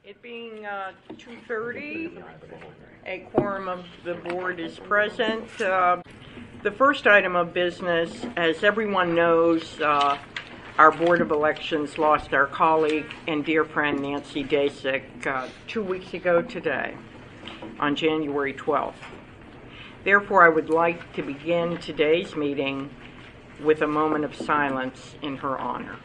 It being 2:30, a quorum of the board is present. The first item of business, as everyone knows, our Board of Elections lost our colleague and dear friend Nancy Dacek 2 weeks ago today, on January 12th. Therefore, I would like to begin today's meeting with a moment of silence in her honor.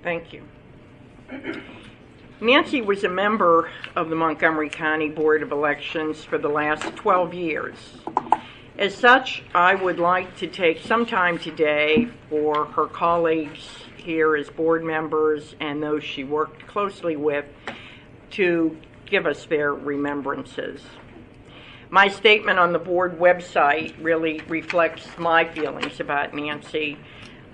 Thank you. Nancy was a member of the Montgomery County Board of Elections for the last 12 years. As such, I would like to take some time today for her colleagues here as board members and those she worked closely with to give us their remembrances. My statement on the board website really reflects my feelings about Nancy.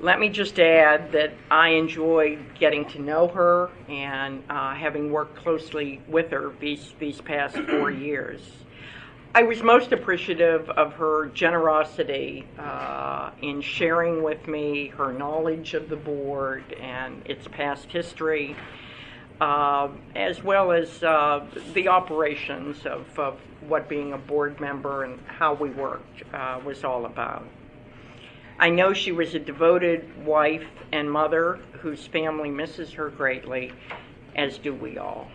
Let me just add that I enjoyed getting to know her and having worked closely with her these past 4 years. I was most appreciative of her generosity in sharing with me her knowledge of the board and its past history, as well as the operations of what being a board member and how we worked was all about. I know she was a devoted wife and mother whose family misses her greatly, as do we all.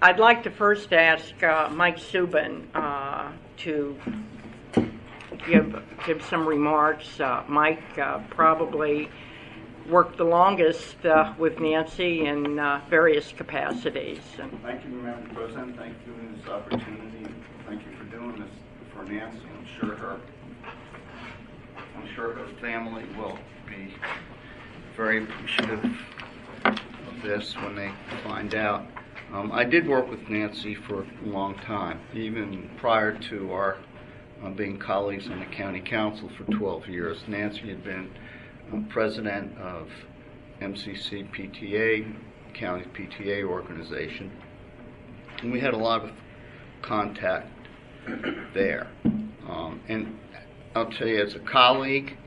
I'd like to first ask Mike Subin to give some remarks. Mike probably worked the longest with Nancy in various capacities. Thank you, Madam President. Thank you for this opportunity. Thank you for doing this for Nancy. I'm sure her family will be very appreciative of this when they find out. I did work with Nancy for a long time, even prior to our being colleagues on the county council for 12 years. Nancy had been president of MCC PTA, county PTA organization, and we had a lot of contact there. And I'll tell you, as a colleague,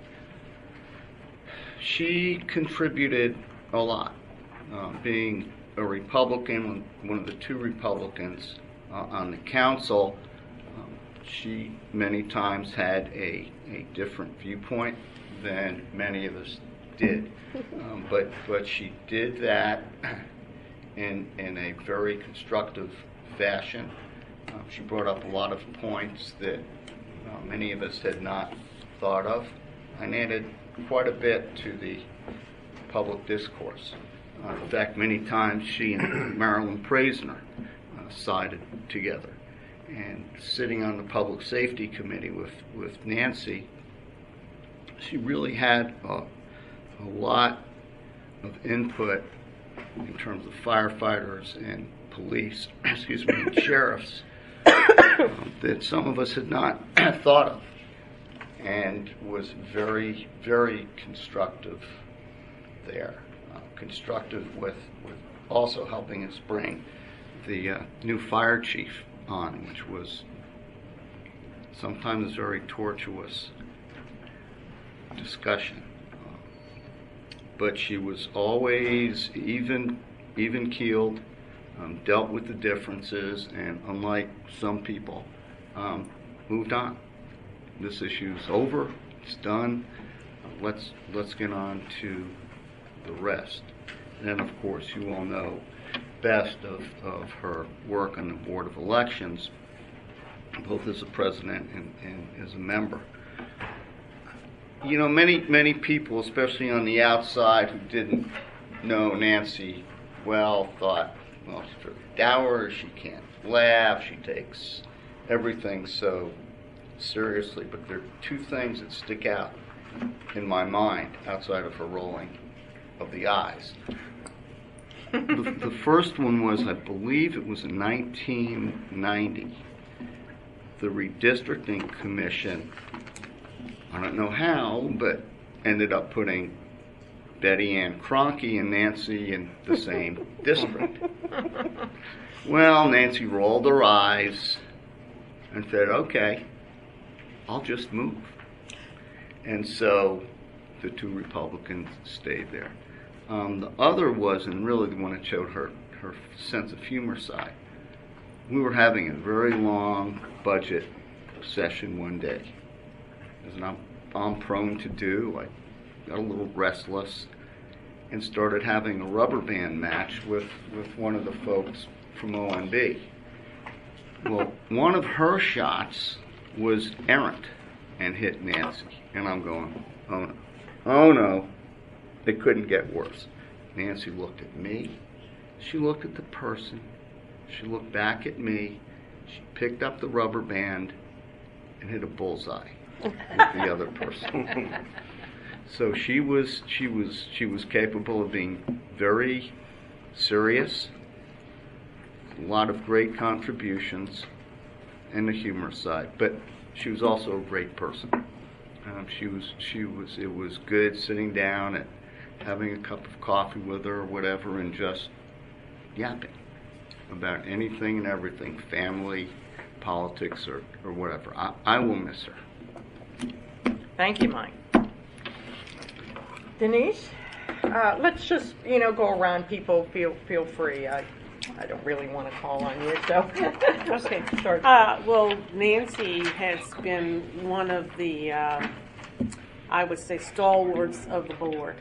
she contributed a lot. Being a Republican, one of the two Republicans on the council, she many times had a different viewpoint than many of us did. But she did that in a very constructive fashion. She brought up a lot of points that many of us had not thought of, and added quite a bit to the public discourse. In fact, many times she and Marilyn Praisner sided together. And sitting on the Public Safety Committee with Nancy, she really had a lot of input in terms of firefighters and police, and sheriffs, that some of us had not thought of, and was very, very constructive there. Constructive with also helping us bring the new fire chief on, which was sometimes very tortuous discussion. But she was always even-keeled, dealt with the differences, and unlike some people, moved on. This issue's over, it's done, let's get on to the rest. And then, of course, you all know best of her work on the Board of Elections, both as a president and as a member. You know, many people, especially on the outside who didn't know Nancy well, thought, well, she's very dour, she can't laugh, she takes everything so seriously. But there are two things that stick out in my mind outside of her rolling of the ayes. The first one was, I believe it was in 1990. The redistricting commission, I don't know how, but ended up putting Betty Ann Cronkey and Nancy in the same district. Well, Nancy rolled her eyes and said, okay, I'll just move. And so the two Republicans stayed there. The other was, and really the one that showed her sense of humor side, we were having a very long budget session one day. As I'm prone to do, I got a little restless and started having a rubber band match with one of the folks from ONB. Well, one of her shots was errant and hit Nancy. And I'm going, oh no, oh no. It couldn't get worse. Nancy looked at me. She looked at the person. She looked back at me. She picked up the rubber band and hit a bullseye with the other person. So she was capable of being very serious, a lot of great contributions, and the humor side. But she was also a great person. It was good sitting down and having a cup of coffee with her or whatever and just yapping about anything and everything, family, politics, or whatever. I will miss her. Thank you, Mike. Denise, let's just, go around. People feel free. I don't really want to call on you, so okay, start. Well, Nancy has been one of the, I would say, stalwarts of the board,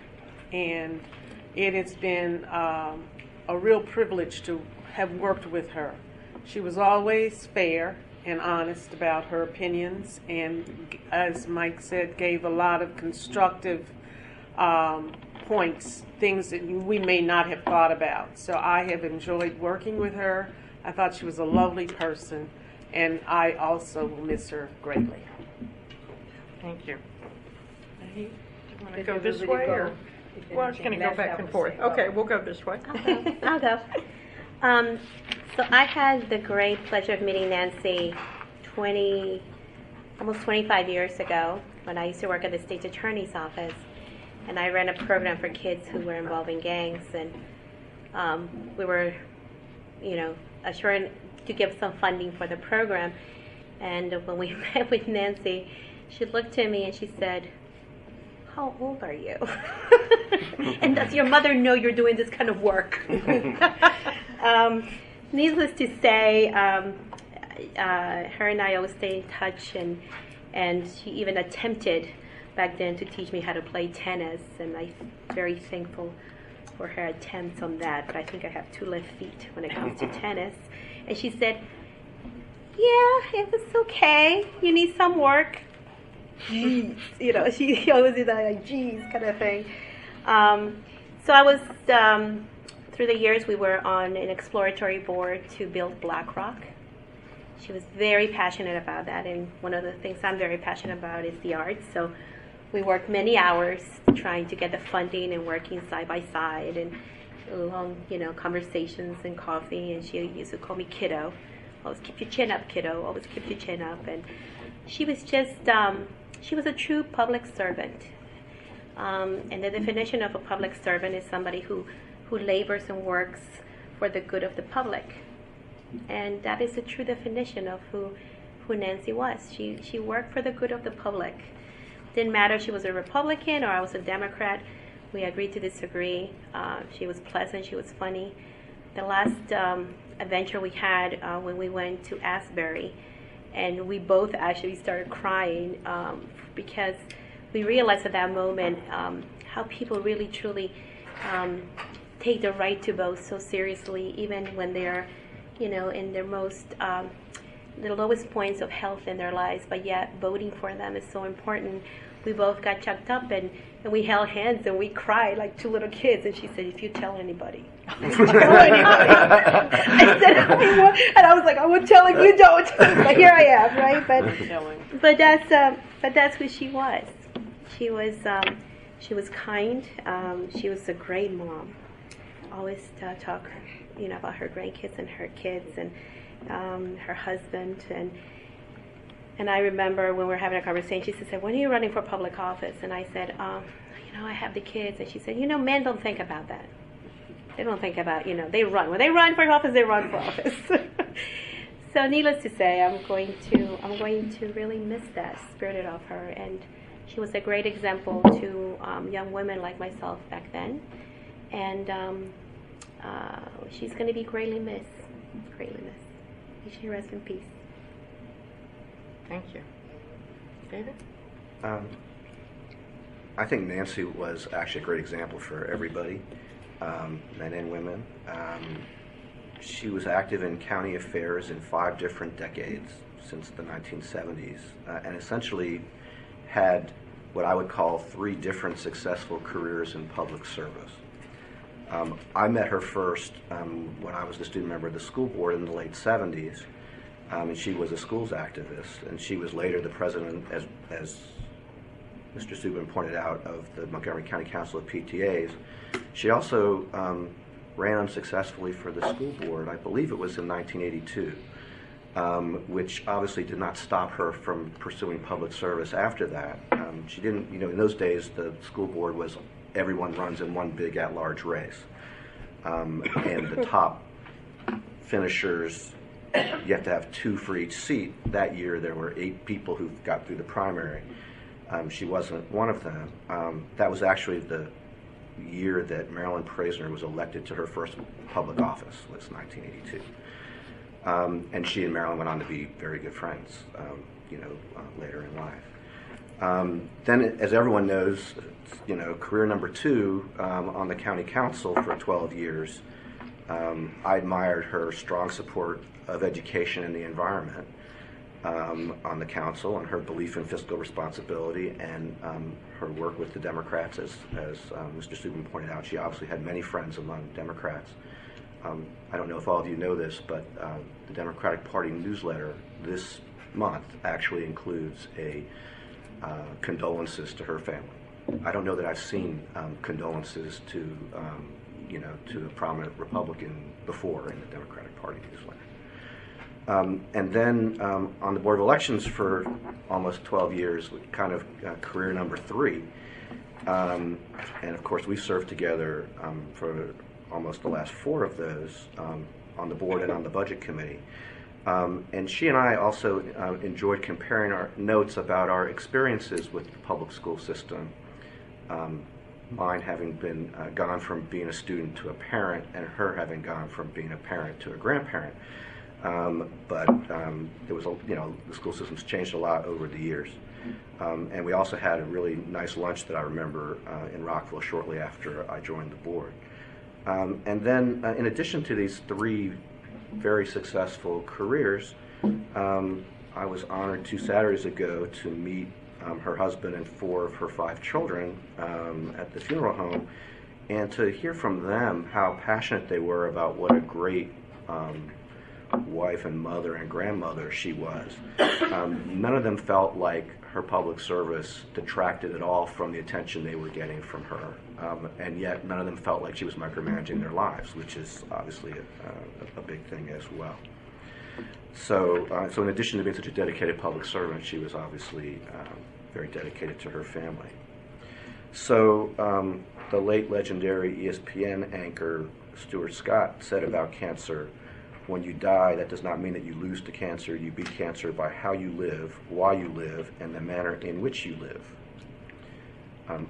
and it has been a real privilege to have worked with her. She was always fair and honest about her opinions, and as Mike said, gave a lot of constructive points, things that we may not have thought about. So I have enjoyed working with her. I thought she was a lovely person, and I also will miss her greatly. Thank you. Do you want to go this way, or? Well, I was going to go back and forth. Okay, we'll go this way. I'll go. So I had the great pleasure of meeting Nancy almost 25 years ago when I used to work at the State's Attorney's Office. And I ran a program for kids who were involved in gangs. And we were, assured to give some funding for the program. And when we met with Nancy, she looked at me and she said, "How old are you? And does your mother know you're doing this kind of work?" Needless to say, her and I always stay in touch, and she even attempted back then to teach me how to play tennis, and I'm very thankful for her attempts on that, but I think I have 2 left feet when it comes to tennis. And she said, "Yeah, it was okay. You need some work." Geez, she always did that, like, geez, kind of thing. So I was, through the years, we were on an exploratory board to build BlackRock. She was very passionate about that, and one of the things I'm very passionate about is the arts. So we worked many hours trying to get the funding and working side by side, and long, conversations and coffee. And she used to call me kiddo. Always keep your chin up, kiddo. Always keep your chin up. And she was just, she was a true public servant. And the definition of a public servant is somebody who labors and works for the good of the public. And that is the true definition of who Nancy was. She worked for the good of the public. Didn't matter if she was a Republican or I was a Democrat. We agreed to disagree. She was pleasant. She was funny. The last adventure we had when we went to Asbury, and we both actually started crying because we realized at that moment how people really, truly take the right to vote so seriously, even when they're, in their most, the lowest points of health in their lives, but yet voting for them is so important. We both got chucked up and we held hands and we cried like 2 little kids. And she said, "If you tell anybody." I said, and I was like, "I won't tell if you don't." But here I am, right? But that's who she was. She was She was kind. She was a great mom. Always talk, about her grandkids and her kids and her husband. And I remember when we were having a conversation, she said, "When are you running for public office?" And I said, I have the kids. And she said, men don't think about that. They don't think about, they run. When they run for office, they run for office. So needless to say, I'm going to really miss that spirit of her. And she was a great example to young women like myself back then. And she's going to be greatly missed. Greatly missed. May she rest in peace. Thank you. David? I think Nancy was actually a great example for everybody, men and women. She was active in county affairs in 5 different decades since the 1970s, and essentially had what I would call 3 different successful careers in public service. I met her first when I was the student member of the school board in the late 70s, and she was a schools activist, and she was later the president, as Mr. Subin pointed out, of the Montgomery County Council of PTAs. She also ran unsuccessfully for the school board, I believe it was in 1982, which obviously did not stop her from pursuing public service after that. She didn't, in those days the school board was everyone runs in one big at-large race. And the top finishers, you have to have 2 for each seat. That year there were 8 people who got through the primary. She wasn't one of them. That was actually the year that Marilyn Praisner was elected to her first public office, was 1982. And she and Marilyn went on to be very good friends, later in life. Then, as everyone knows, career number 2 on the county council for 12 years. I admired her strong support of education and the environment on the council, and her belief in fiscal responsibility, and her work with the Democrats. As Mr. Subin pointed out, she obviously had many friends among Democrats. I don't know if all of you know this, but the Democratic Party newsletter this month actually includes a condolences to her family. I don't know that I've seen condolences to a prominent Republican before in the Democratic Party newsletter. And then on the Board of Elections for almost 12 years, kind of career number 3. And of course, we served together for almost the last 4 of those on the board and on the budget committee. And she and I also enjoyed comparing our notes about our experiences with the public school system. Mine having been gone from being a student to a parent, and her having gone from being a parent to a grandparent. But there was the school system's changed a lot over the years. And we also had a really nice lunch that I remember in Rockville shortly after I joined the board. And then in addition to these 3 very successful careers, I was honored 2 Saturdays ago to meet her husband and 4 of her 5 children at the funeral home, and to hear from them how passionate they were about what a great wife and mother and grandmother she was. None of them felt like her public service detracted at all from the attention they were getting from her, and yet none of them felt like she was micromanaging their lives, which is obviously a big thing as well. So in addition to being such a dedicated public servant, she was obviously very dedicated to her family. So the late legendary ESPN anchor Stuart Scott said about cancer, "When you die, that does not mean that you lose to cancer. You beat cancer by how you live, why you live, and the manner in which you live."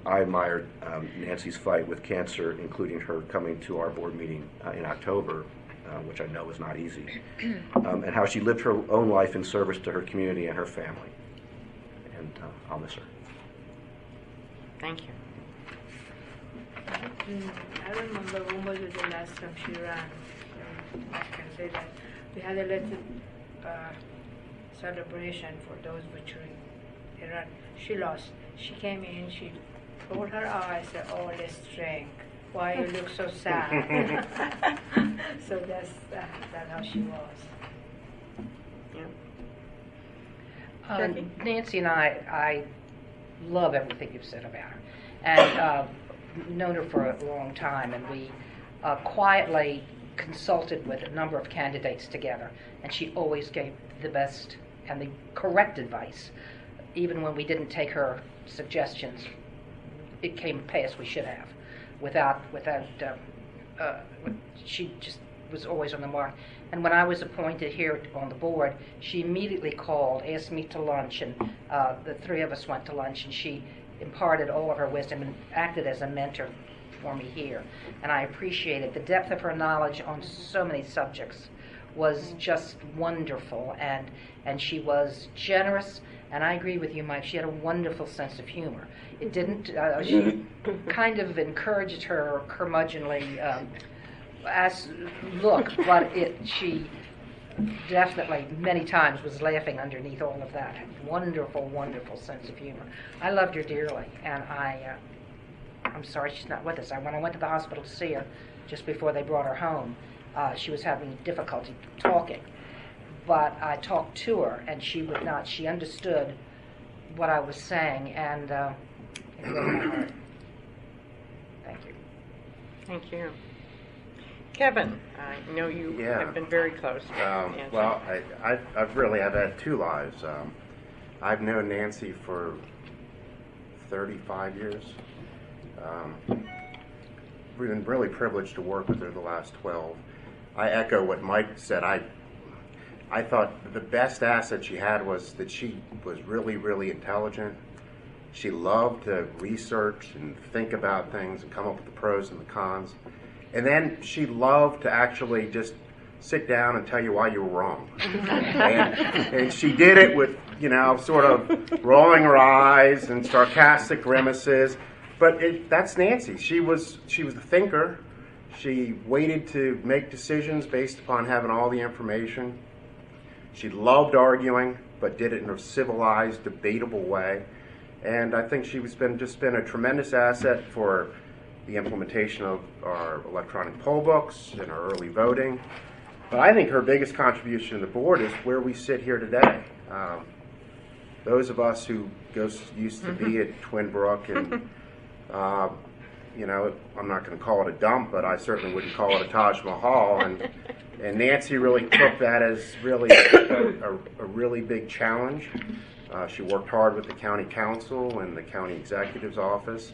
I admired Nancy's fight with cancer, including her coming to our board meeting in October, which I know was not easy, and how she lived her own life in service to her community and her family. And I'll miss her. Thank you. I remember when was it the last time she ran. I can say that we had a little celebration for those veterans. She lost. She came in, she rolled her eyes, said, "Oh, let's drink. Why you look so sad?" So that's how she was. Jackie? Nancy and I love everything you've said about her. and known her for a long time, and we quietly consulted with a number of candidates together, and she always gave the best and the correct advice. Even when we didn't take her suggestions, it came past we should have, she just was always on the mark. And when I was appointed here on the board, she immediately called, asked me to lunch, and the three of us went to lunch, and she imparted all of her wisdom and acted as a mentor for me here. And I appreciated the depth of her knowledge on so many subjects was just wonderful, and she was generous, and I agree with you, Mike, she had a wonderful sense of humor. It didn't, she kind of encouraged her curmudgeonly look, but she definitely many times was laughing underneath all of that. Wonderful, wonderful sense of humor. I loved her dearly, and I'm sorry she's not with us. When I went to the hospital to see her just before they brought her home, she was having difficulty talking. But I talked to her, and she would not. She understood what I was saying, and it broke my heart. Thank you. Thank you. Kevin, I know you have been very close to Nancy. Well, I've really had two lives. I've known Nancy for 35 years. We've been really privileged to work with her the last 12. I echo what Mike said. I thought the best asset she had was that she was really, really intelligent. She loved to research and think about things and come up with the pros and the cons. And then she loved to actually just sit down and tell you why you were wrong. and she did it with, sort of rolling her eyes and sarcastic grimaces. But that's Nancy. She was a thinker. She waited to make decisions based upon having all the information. She loved arguing, but did it in a civilized, debatable way. And I think she's been a tremendous asset for the implementation of our electronic poll books and our early voting. But I think her biggest contribution to the board is where we sit here today. Those of us who used to be at Twin Brook, and I'm not going to call it a dump, but I certainly wouldn't call it a Taj Mahal. And Nancy really took that as really a really big challenge. She worked hard with the county council and the county executive's office,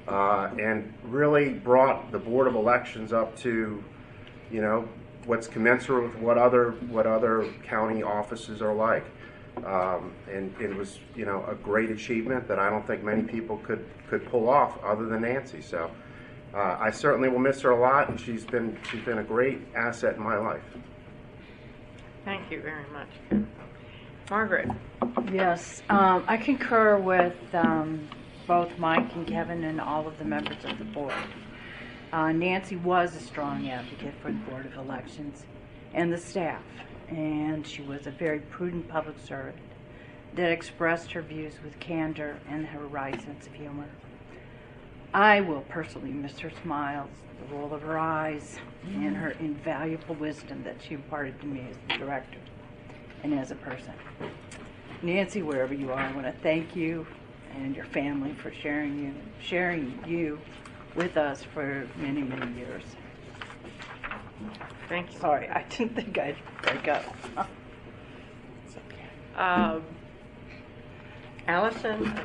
and really brought the Board of Elections up to, what's commensurate with what other county offices are like. And it was, a great achievement that I don't think many people could pull off other than Nancy. So I certainly will miss her a lot, and she's been a great asset in my life. Thank you very much. Margaret. Yes, I concur with both Mike and Kevin and all of the members of the board. Nancy was a strong advocate for the Board of Elections and the staff, and she was a very prudent public servant that expressed her views with candor and her right sense of humor. I will personally miss her smiles, the roll of her eyes, and her invaluable wisdom that she imparted to me as the director and as a person. Nancy, wherever you are, I want to thank you and your family for sharing you with us for many, many years. Thank you. Sorry, I didn't think I'd break up. It's okay. Allison?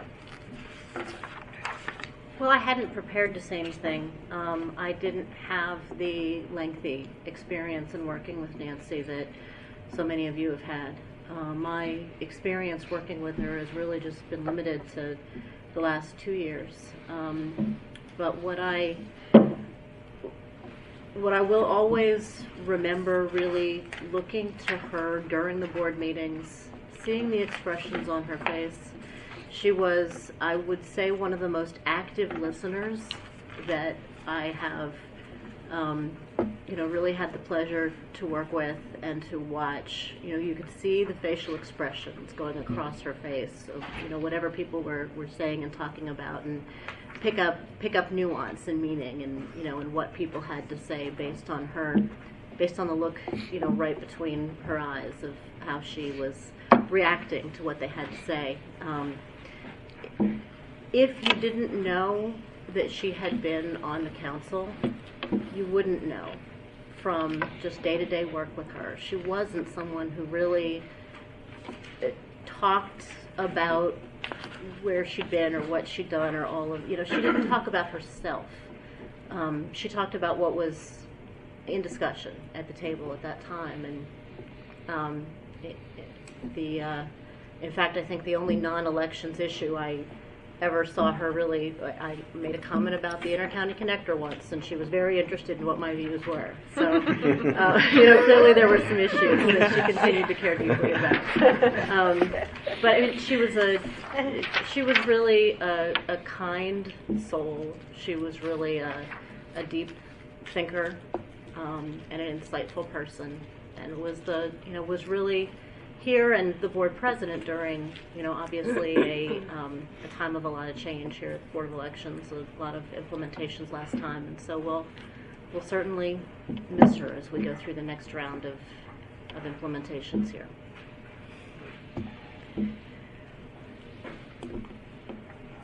Well, I hadn't prepared to say anything. I didn't have the lengthy experience in working with Nancy that so many of you have had. My experience working with her has really just been limited to the last 2 years. But what I will always remember really looking to her during the board meetings, seeing the expressions on her face. She was, I would say, one of the most active listeners that I have, really had the pleasure to work with and to watch. You could see the facial expressions going across her face of, whatever people were saying and talking about, and pick up nuance and meaning, and and what people had to say based on the look, right between her eyes of how she was reacting to what they had to say. if you didn't know that she had been on the council, you wouldn't know from just day-to-day work with her. She wasn't someone who really talked about where she'd been or what she'd done or all of, she didn't talk about herself. She talked about what was in discussion at the table at that time. And in fact, I think the only non-elections issue I ever saw her really, I made a comment about the Intercounty Connector once, and she was very interested in what my views were. So, clearly there were some issues that she continued to care deeply about. But I mean, she was really a kind soul. She was really a deep thinker and an insightful person, and was really here and the board president during, obviously a time of a lot of change here at the Board of Elections, a lot of implementations last time, and so we'll certainly miss her as we go through the next round of implementations here.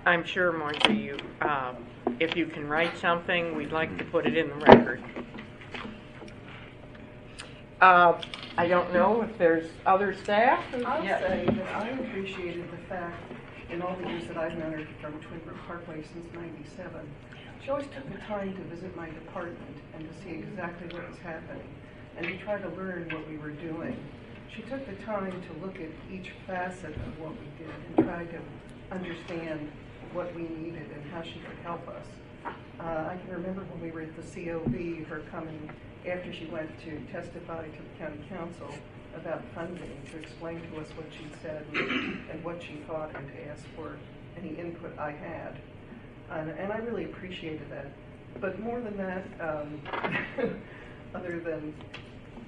I'm sure, Margie, if you can write something, we'd like to put it in the record. I don't know if there's other staff. I'll say that I appreciated the fact, in all the years that I've known her from Twin Brook Parkway since '97, she always took the time to visit my department and to see exactly what was happening and to try to learn what we were doing. She took the time to look at each facet of what we did and try to understand what we needed and how she could help us. I can remember when we were at the COB, her coming after she went to testify to the county council about funding, to explain to us what she said and what she thought, and to ask for any input I had. And I really appreciated that. But more than that, other than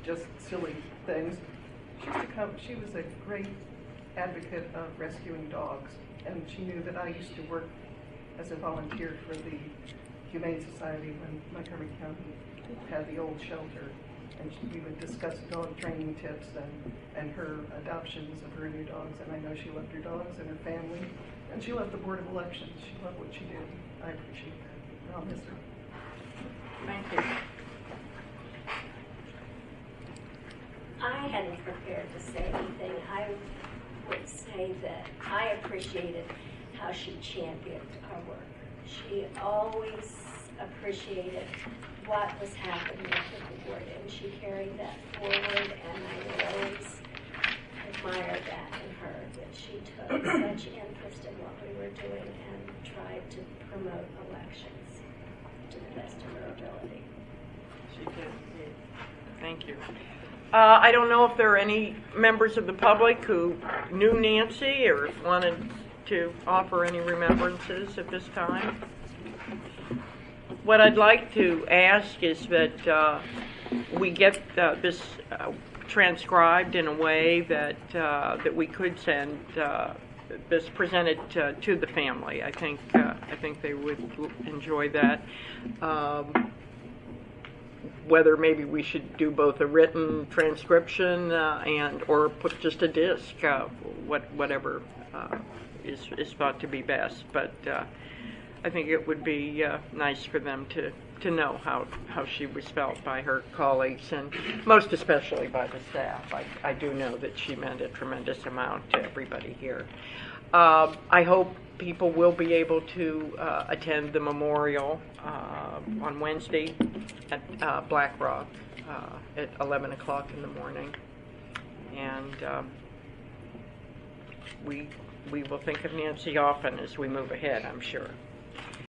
just silly things, she was a great advocate of rescuing dogs, and she knew that I used to work as a volunteer for the Humane Society when Montgomery County had the old shelter, and we would discuss dog training tips and her adoptions of her new dogs, and I know she loved her dogs and her family, and she loved the Board of Elections. She loved what she did. I appreciate that, and I'll miss her. Thank you. I hadn't prepared to say anything. I would say that I appreciated how she championed our work. She always appreciated what was happening with the board, and she carried that forward, and I will always admire that in her, that she took such interest in what we were doing and tried to promote elections to the best of her ability. She did. Thank you. I don't know if there are any members of the public who knew Nancy or wanted to offer any remembrances at this time. What I'd like to ask is that we get this transcribed in a way that we could send this presented to the family. I think they would enjoy that. Whether maybe we should do both a written transcription or put just a disc, whatever is thought to be best. But I think it would be nice for them to know how she was felt by her colleagues, and most especially by the staff. I do know that she meant a tremendous amount to everybody here. I hope people will be able to attend the memorial on Wednesday at Black Rock at 11 o'clock in the morning. And we will think of Nancy often as we move ahead, I'm sure.